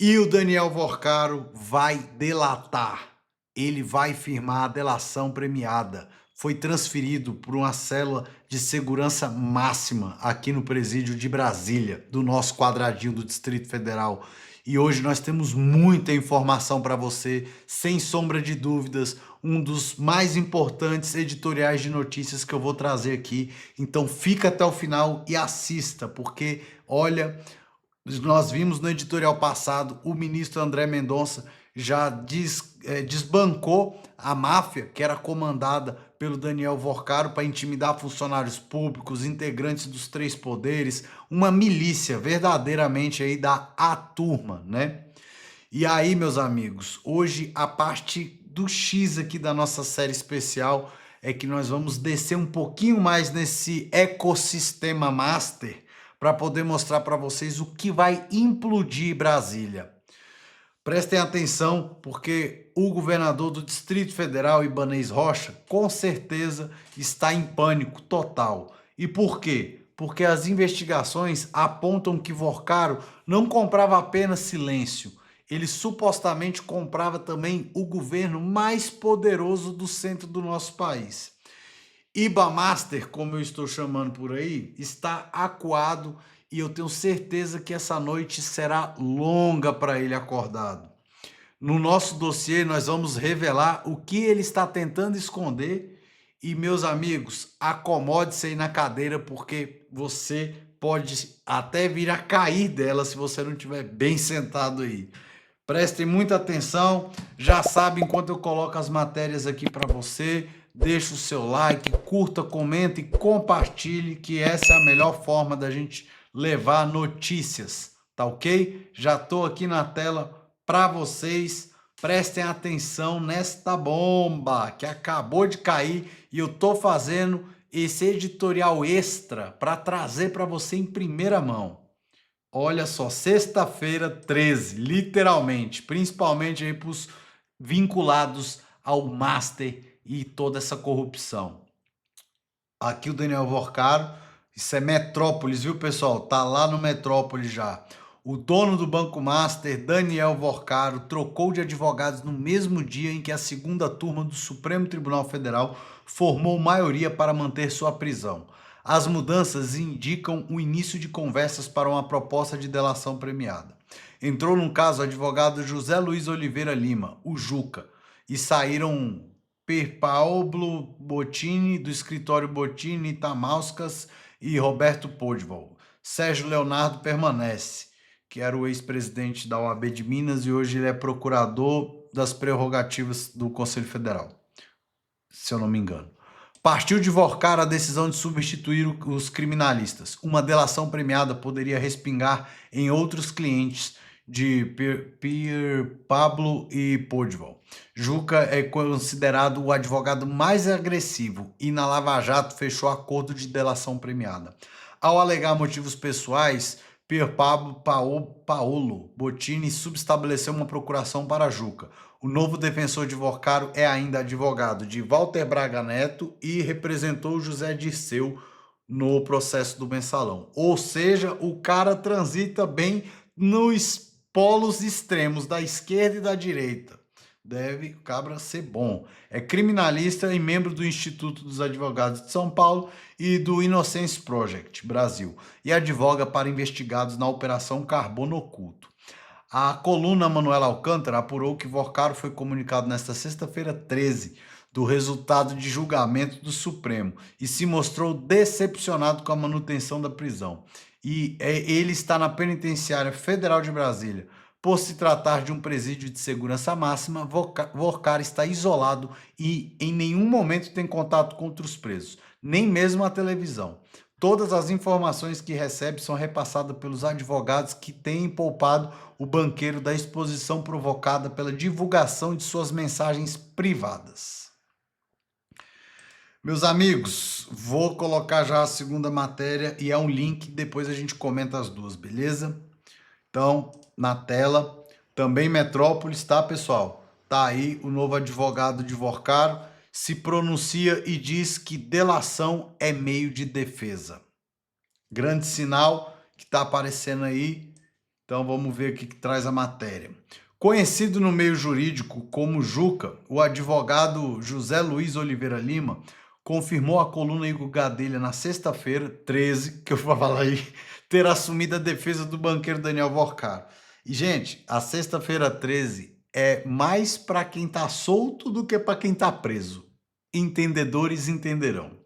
E o Daniel Vorcaro vai delatar. Ele vai firmar a delação premiada. Foi transferido por uma célula de segurança máxima aqui no presídio de Brasília, do nosso quadradinho do Distrito Federal. E hoje nós temos muita informação para você, sem sombra de dúvidas, um dos mais importantes editoriais de notícias que eu vou trazer aqui. Então fica até o final e assista, porque olha, nós vimos no editorial passado, o ministro André Mendonça já desbancou a máfia que era comandada pelo Daniel Vorcaro para intimidar funcionários públicos, integrantes dos três poderes, uma milícia verdadeiramente aí da A Turma, né? E aí, meus amigos, hoje a parte do X aqui da nossa série especial é que nós vamos descer um pouquinho mais nesse ecossistema master para poder mostrar para vocês o que vai implodir Brasília. Prestem atenção, porque o governador do Distrito Federal, Ibanez Rocha, com certeza está em pânico total. E por quê? Porque as investigações apontam que Vorcaro não comprava apenas silêncio, ele supostamente comprava também o governo mais poderoso do centro do nosso país. Ibamaster, como eu estou chamando por aí, está acuado e eu tenho certeza que essa noite será longa para ele acordado. No nosso dossiê, nós vamos revelar o que ele está tentando esconder. E, meus amigos, acomode-se aí na cadeira, porque você pode até vir a cair dela se você não estiver bem sentado aí. Prestem muita atenção, já sabe, enquanto eu coloco as matérias aqui para você, deixa o seu like, curta, comenta e compartilhe, que essa é a melhor forma da gente levar notícias, tá ok? Já estou aqui na tela para vocês, prestem atenção nesta bomba que acabou de cair e eu estou fazendo esse editorial extra para trazer para você em primeira mão. Olha só, sexta-feira 13, literalmente, principalmente aí para os vinculados ao Master e toda essa corrupção. Aqui o Daniel Vorcaro, isso é Metrópolis, viu, pessoal? Tá lá no Metrópolis já. O dono do Banco Master, Daniel Vorcaro, trocou de advogados no mesmo dia em que a segunda turma do Supremo Tribunal Federal formou maioria para manter sua prisão. As mudanças indicam o início de conversas para uma proposta de delação premiada. Entrou no caso o advogado José Luiz Oliveira Lima, o Juca, e saíram Pierpaolo Bottini, do escritório Bottini, Tamauskas e Roberto Podval. Sérgio Leonardo permanece, que era o ex-presidente da OAB de Minas e hoje ele é procurador das prerrogativas do Conselho Federal, se eu não me engano. Partiu de Vorcaro a decisão de substituir os criminalistas. Uma delação premiada poderia respingar em outros clientes de Pablo e Podval. Juca é considerado o advogado mais agressivo e na Lava Jato fechou acordo de delação premiada. Ao alegar motivos pessoais, Paolo Bottini subestabeleceu uma procuração para Juca. O novo defensor de Vorcaro é ainda advogado de Walter Braga Neto e representou José Dirceu no processo do mensalão. Ou seja, o cara transita bem nos polos extremos da esquerda e da direita. Deve o cabra ser bom. É criminalista e membro do Instituto dos Advogados de São Paulo e do Innocence Project Brasil e advoga para investigados na Operação Carbono Oculto. A coluna Manuela Alcântara apurou que Vorcaro foi comunicado nesta sexta-feira 13 do resultado de julgamento do Supremo e se mostrou decepcionado com a manutenção da prisão. E ele está na Penitenciária Federal de Brasília. Por se tratar de um presídio de segurança máxima, Vorcaro está isolado e em nenhum momento tem contato com outros presos, nem mesmo a televisão. Todas as informações que recebe são repassadas pelos advogados que têm poupado o banqueiro da exposição provocada pela divulgação de suas mensagens privadas. Meus amigos, vou colocar já a segunda matéria e é um link, depois a gente comenta as duas, beleza? Então, na tela, também Metrópolis, tá, pessoal? Tá aí o novo advogado de Vorcaro, se pronuncia e diz que delação é meio de defesa. Grande sinal que está aparecendo aí Então vamos ver o que traz a matéria. Conhecido no meio jurídico como Juca, o advogado José Luiz Oliveira Lima confirmou à coluna Igor Gadelha na sexta-feira, 13, que eu vou falar aí, ter assumido a defesa do banqueiro Daniel Vorcaro. E, gente, a sexta-feira 13 é mais para quem está solto do que para quem está preso. Entendedores entenderão.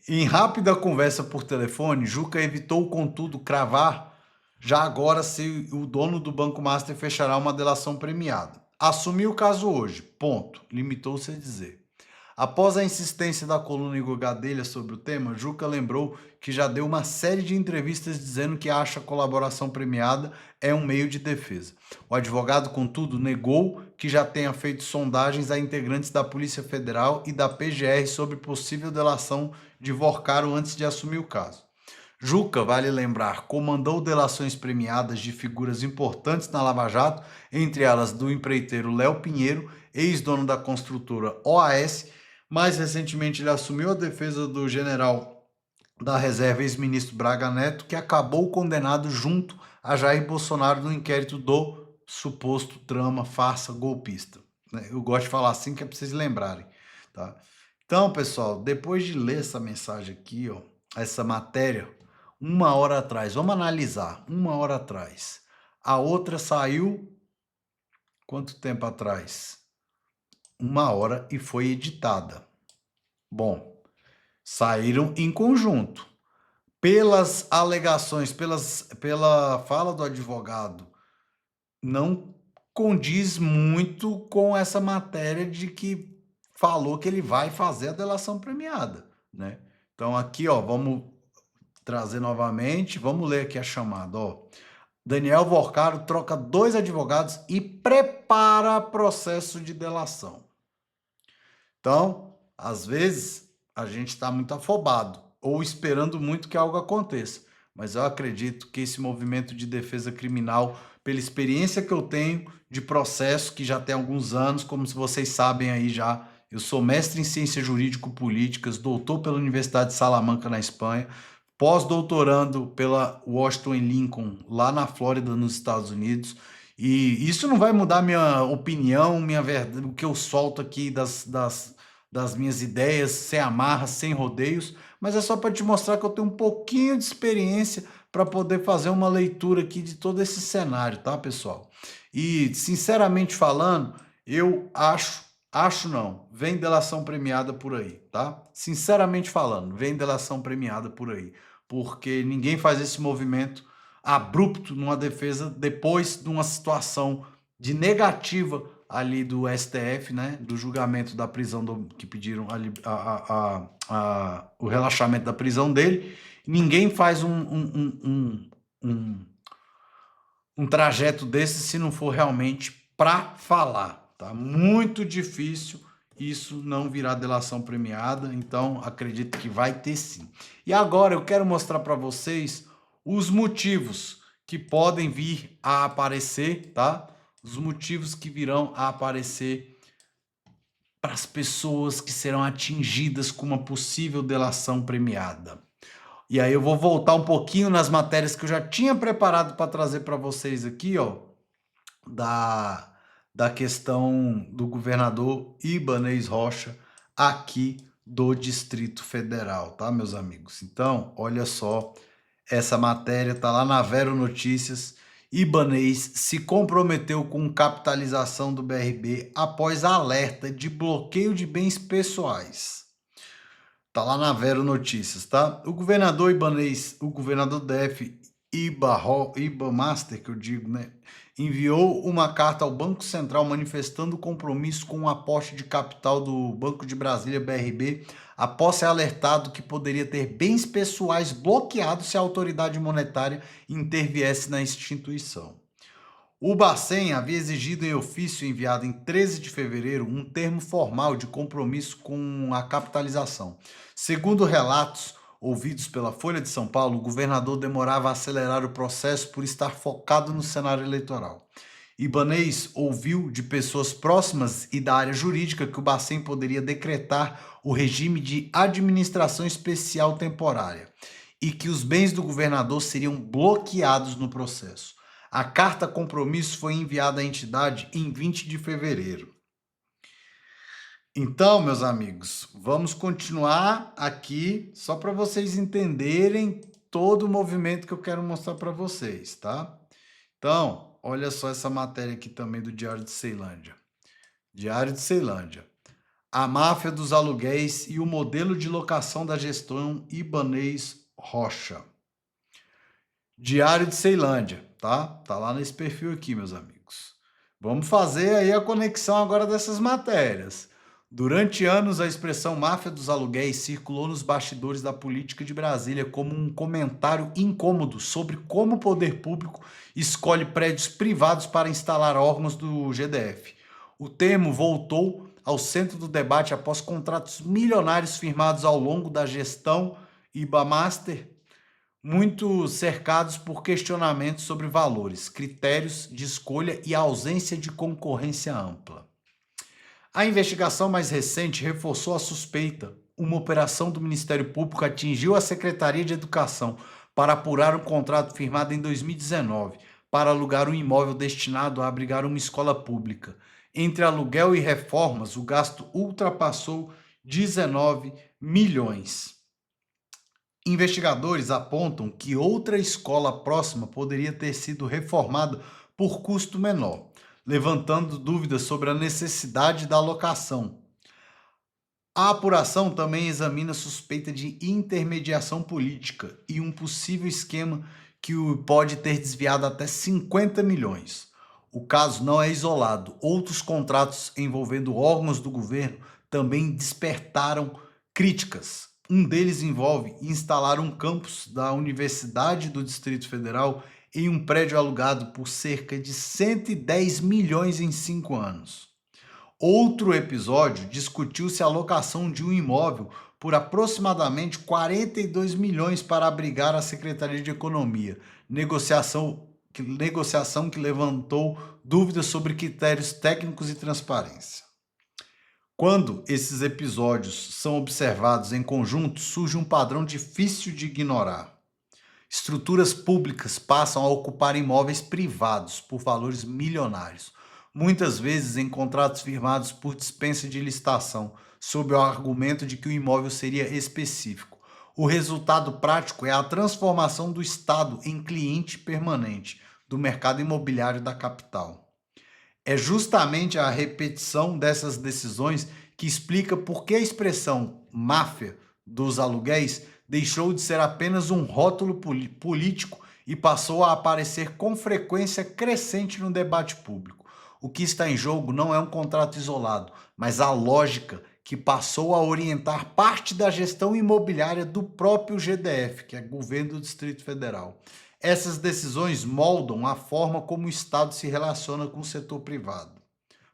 Em rápida conversa por telefone, Juca evitou, contudo, cravar já agora se o dono do Banco Master fechará uma delação premiada. Assumiu o caso hoje, ponto, limitou-se a dizer. Após a insistência da coluna Igor Gadelha sobre o tema, Juca lembrou que já deu uma série de entrevistas dizendo que acha a colaboração premiada é um meio de defesa. O advogado, contudo, negou que já tenha feito sondagens a integrantes da Polícia Federal e da PGR sobre possível delação de Vorcaro antes de assumir o caso. Juca, vale lembrar, comandou delações premiadas de figuras importantes na Lava Jato, entre elas do empreiteiro Léo Pinheiro, ex-dono da construtora OAS. Mais recentemente, ele assumiu a defesa do general da reserva, ex-ministro Braga Neto, que acabou condenado junto a Jair Bolsonaro no inquérito do suposto trama farsa golpista. Eu gosto de falar assim que é para vocês lembrarem, tá? Então, pessoal, depois de ler essa mensagem aqui, ó, essa matéria, 1 hora atrás, vamos analisar, 1 hora atrás. A outra saiu quanto tempo atrás? 1 hora e foi editada. Bom, saíram em conjunto. Pelas alegações, pela fala do advogado, não condiz muito com essa matéria de que falou que ele vai fazer a delação premiada, né? Então aqui, ó, vamos trazer novamente, vamos ler aqui a chamada, ó. Daniel Vorcaro troca 2 advogados e prepara processo de delação. Então, às vezes, a gente está muito afobado ou esperando muito que algo aconteça. Mas eu acredito que esse movimento de defesa criminal, pela experiência que eu tenho de processo, que já tem alguns anos, como vocês sabem aí já, eu sou mestre em ciências jurídico-políticas, doutor pela Universidade de Salamanca, na Espanha, pós-doutorando pela Washington Lincoln, lá na Flórida, nos Estados Unidos. E isso não vai mudar minha opinião, minha verdade, o que eu solto aqui das minhas ideias, sem amarras, sem rodeios, mas é só para te mostrar que eu tenho um pouquinho de experiência para poder fazer uma leitura aqui de todo esse cenário, tá, pessoal? E, sinceramente falando, eu acho não, vem delação premiada por aí, tá? Sinceramente falando, vem delação premiada por aí, porque ninguém faz esse movimento abrupto numa defesa depois de uma situação de negativa ali do STF, né, do julgamento da prisão que pediram o relaxamento da prisão dele. Ninguém faz um trajeto desse se não for realmente para falar, tá? Muito difícil isso não virar delação premiada, então acredito que vai ter sim. E agora eu quero mostrar para vocês os motivos que podem vir a aparecer, tá? Os motivos que virão a aparecer para as pessoas que serão atingidas com uma possível delação premiada. E aí eu vou voltar um pouquinho nas matérias que eu já tinha preparado para trazer para vocês aqui, ó, da questão do governador Ibanez Rocha aqui do Distrito Federal, tá, meus amigos? Então, olha só, essa matéria tá lá na Vero Notícias. Ibanez se comprometeu com capitalização do BRB após alerta de bloqueio de bens pessoais. Tá lá na Vero Notícias, tá? O governador Ibanez, o governador DF Ibamaster, que eu digo, né, enviou uma carta ao Banco Central manifestando compromisso com o aporte de capital do Banco de Brasília, BRB, após ser alertado que poderia ter bens pessoais bloqueados se a autoridade monetária interviesse na instituição. O Bacen havia exigido em ofício enviado em 13 de fevereiro um termo formal de compromisso com a capitalização. Segundo relatos ouvidos pela Folha de São Paulo, o governador demorava a acelerar o processo por estar focado no cenário eleitoral. Ibanez ouviu de pessoas próximas e da área jurídica que o Bacen poderia decretar o regime de administração especial temporária e que os bens do governador seriam bloqueados no processo. A carta compromisso foi enviada à entidade em 20 de fevereiro. Então, meus amigos, vamos continuar aqui só para vocês entenderem todo o movimento que eu quero mostrar para vocês, tá? Então, olha só essa matéria aqui também do Diário de Ceilândia. Diário de Ceilândia. A máfia dos aluguéis e o modelo de locação da gestão Ibanez Rocha. Diário de Ceilândia, tá? Tá lá nesse perfil aqui, meus amigos. Vamos fazer aí a conexão agora dessas matérias. Durante anos, a expressão máfia dos aluguéis circulou nos bastidores da política de Brasília como um comentário incômodo sobre como o poder público escolhe prédios privados para instalar órgãos do GDF. O termo voltou ao centro do debate após contratos milionários firmados ao longo da gestão Ibamaster, muito cercados por questionamentos sobre valores, critérios de escolha e ausência de concorrência ampla. A investigação mais recente reforçou a suspeita. Uma operação do Ministério Público atingiu a Secretaria de Educação para apurar um contrato firmado em 2019 para alugar um imóvel destinado a abrigar uma escola pública. Entre aluguel e reformas, o gasto ultrapassou 19 milhões. Investigadores apontam que outra escola próxima poderia ter sido reformada por custo menor, levantando dúvidas sobre a necessidade da locação. A apuração também examina suspeita de intermediação política e um possível esquema que pode ter desviado até 50 milhões. O caso não é isolado. Outros contratos envolvendo órgãos do governo também despertaram críticas. Um deles envolve instalar um campus da Universidade do Distrito Federal em um prédio alugado por cerca de 110 milhões em 5 anos. Outro episódio discutiu-se a locação de um imóvel por aproximadamente 42 milhões para abrigar a Secretaria de Economia, negociação que levantou dúvidas sobre critérios técnicos e transparência. Quando esses episódios são observados em conjunto, surge um padrão difícil de ignorar. Estruturas públicas passam a ocupar imóveis privados por valores milionários, muitas vezes em contratos firmados por dispensa de licitação, sob o argumento de que o imóvel seria específico. O resultado prático é a transformação do Estado em cliente permanente do mercado imobiliário da capital. É justamente a repetição dessas decisões que explica por que a expressão máfia dos aluguéis deixou de ser apenas um rótulo político e passou a aparecer com frequência crescente no debate público. O que está em jogo não é um contrato isolado, mas a lógica que passou a orientar parte da gestão imobiliária do próprio GDF, que é Governo do Distrito Federal. Essas decisões moldam a forma como o Estado se relaciona com o setor privado.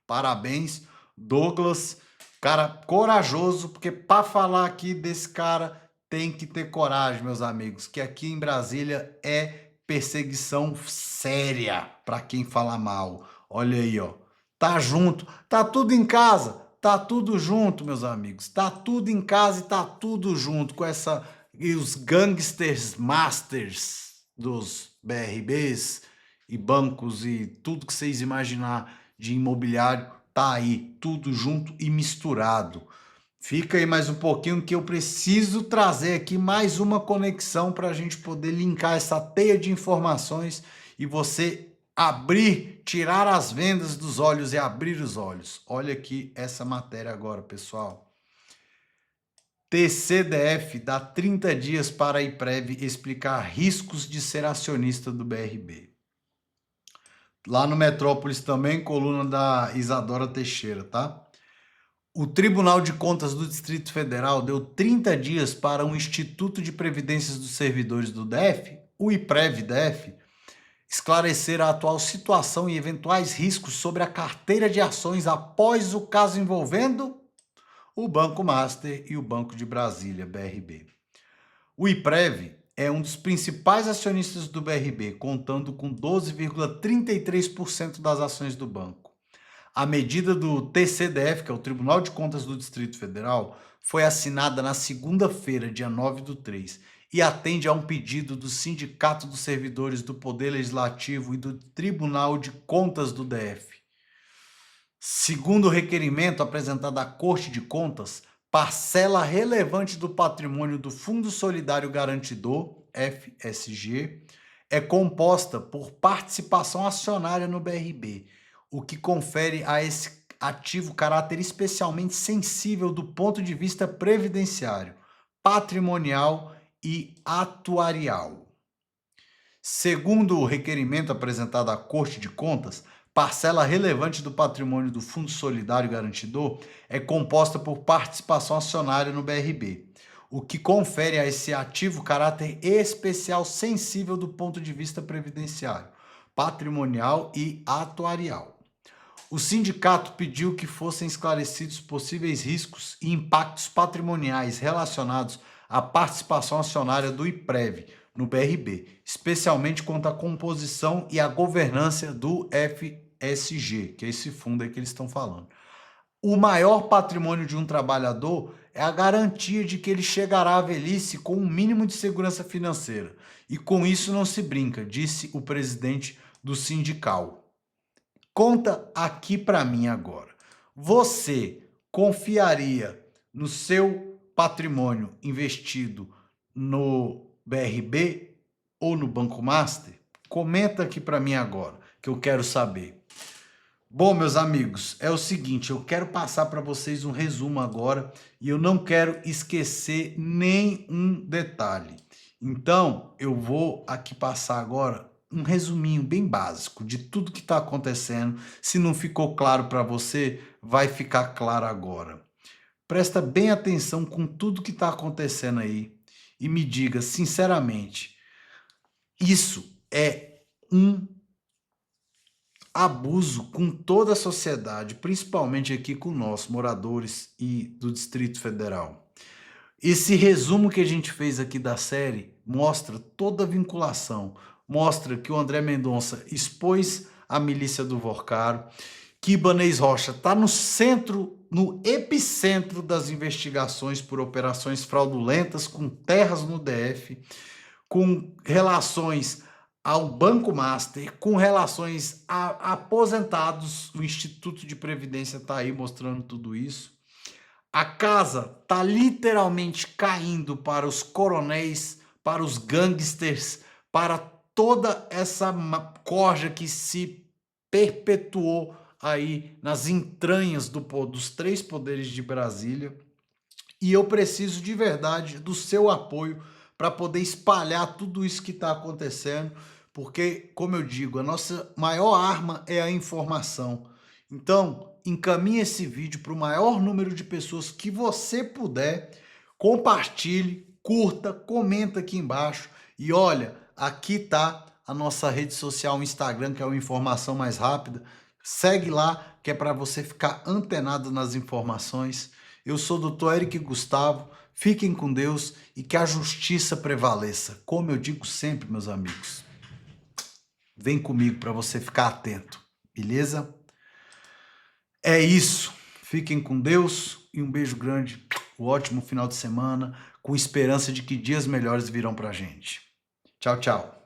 Parabéns, Douglas, cara corajoso, porque para falar aqui desse cara tem que ter coragem, meus amigos, que aqui em Brasília é perseguição séria para quem fala mal. Olha aí, ó. Tá junto, tá tudo em casa, tá tudo junto, meus amigos. Tá tudo em casa e tá tudo junto com os gangsters masters dos BRBs e bancos e tudo que vocês imaginar de imobiliário, tá aí, tudo junto e misturado. Fica aí mais um pouquinho que eu preciso trazer aqui mais uma conexão para a gente poder linkar essa teia de informações e você abrir, tirar as vendas dos olhos e abrir os olhos. Olha aqui essa matéria agora, pessoal. TCDF dá 30 dias para a IPREV explicar riscos de ser acionista do BRB. Lá no Metrópolis também, coluna da Isadora Teixeira, tá? O Tribunal de Contas do Distrito Federal deu 30 dias para o Instituto de Previdências dos Servidores do DF, o IPREV-DF, esclarecer a atual situação e eventuais riscos sobre a carteira de ações após o caso envolvendo o Banco Master e o Banco de Brasília, BRB. O IPREV é um dos principais acionistas do BRB, contando com 12,33% das ações do banco. A medida do TCDF, que é o Tribunal de Contas do Distrito Federal, foi assinada na segunda-feira, dia 9/3, e atende a um pedido do Sindicato dos Servidores do Poder Legislativo e do Tribunal de Contas do DF. Segundo o requerimento apresentado à Corte de Contas, parcela relevante do patrimônio do Fundo Solidário Garantidor, FSG, é composta por participação acionária no BRB, o que confere a esse ativo caráter especialmente sensível do ponto de vista previdenciário, patrimonial e atuarial. Segundo o requerimento apresentado à Corte de Contas, parcela relevante do patrimônio do Fundo Solidário Garantidor é composta por participação acionária no BRB, o que confere a esse ativo caráter especial sensível do ponto de vista previdenciário, patrimonial e atuarial. O sindicato pediu que fossem esclarecidos possíveis riscos e impactos patrimoniais relacionados à participação acionária do IPREV no BRB, especialmente quanto à composição e à governança do FSG, que é esse fundo aí que eles estão falando. O maior patrimônio de um trabalhador é a garantia de que ele chegará à velhice com um mínimo de segurança financeira. E com isso não se brinca, disse o presidente do sindical. Conta aqui para mim agora. Você confiaria no seu patrimônio investido no BRB ou no Banco Master? Comenta aqui para mim agora, que eu quero saber. Bom, meus amigos, é o seguinte, eu quero passar para vocês um resumo agora e eu não quero esquecer nenhum detalhe. Então, eu vou aqui passar agora um resuminho bem básico de tudo que está acontecendo. Se não ficou claro para você, vai ficar claro agora. Presta bem atenção com tudo que está acontecendo aí e me diga sinceramente, isso é um abuso com toda a sociedade, principalmente aqui com nós, moradores e do Distrito Federal. Esse resumo que a gente fez aqui da série mostra toda a vinculação, mostra que o André Mendonça expôs a milícia do Vorcaro, que Ibanez Rocha está no centro, no epicentro das investigações por operações fraudulentas com terras no DF, com relações ao Banco Master, com relações a aposentados, o Instituto de Previdência está aí mostrando tudo isso. A casa está literalmente caindo para os coronéis, para os gangsters, para toda essa corja que se perpetuou aí nas entranhas dos três poderes de Brasília. E eu preciso de verdade do seu apoio para poder espalhar tudo isso que está acontecendo, porque, como eu digo, a nossa maior arma é a informação. Então, encaminhe esse vídeo para o maior número de pessoas que você puder, compartilhe, curta, comenta aqui embaixo e olha, aqui tá a nossa rede social, o Instagram, que é uma informação mais rápida. Segue lá, que é para você ficar antenado nas informações. Eu sou o Dr. Eric Gustavo, fiquem com Deus e que a justiça prevaleça. Como eu digo sempre, meus amigos, vem comigo para você ficar atento, beleza? É isso, fiquem com Deus e um beijo grande, um ótimo final de semana, com esperança de que dias melhores virão pra gente. Tchau, tchau.